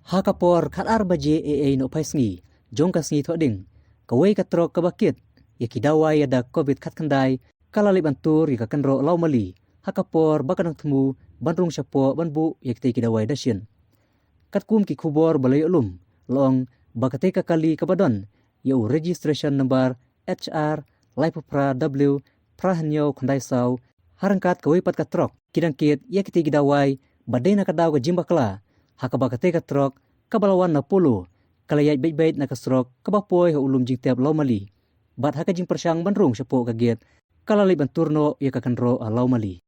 Hakapor khat arbaje no paisngi jong kasngi thoding kawai katrok kabakit yakidawai ada covid khat kandai kalali bantur yakakanro laumali hakapor bakadang temu bandrung syapo banbu yakte kidawai dashin katkum ki khubor balai ulum long bakate kali kabadon yau registration number HR Laipupra W Prahanyo khandai sau harangkat kawai pat katrok kidangkit yakte kidawai badena kadaw ka jimbakla hakabakate katrok kabalawan na pulu kalayat bait-bait na kasrok kabapoy ha ulum jingtep laumali bat hakajing persyang bandrung syapo kaget kalali banturno yakakanro laumali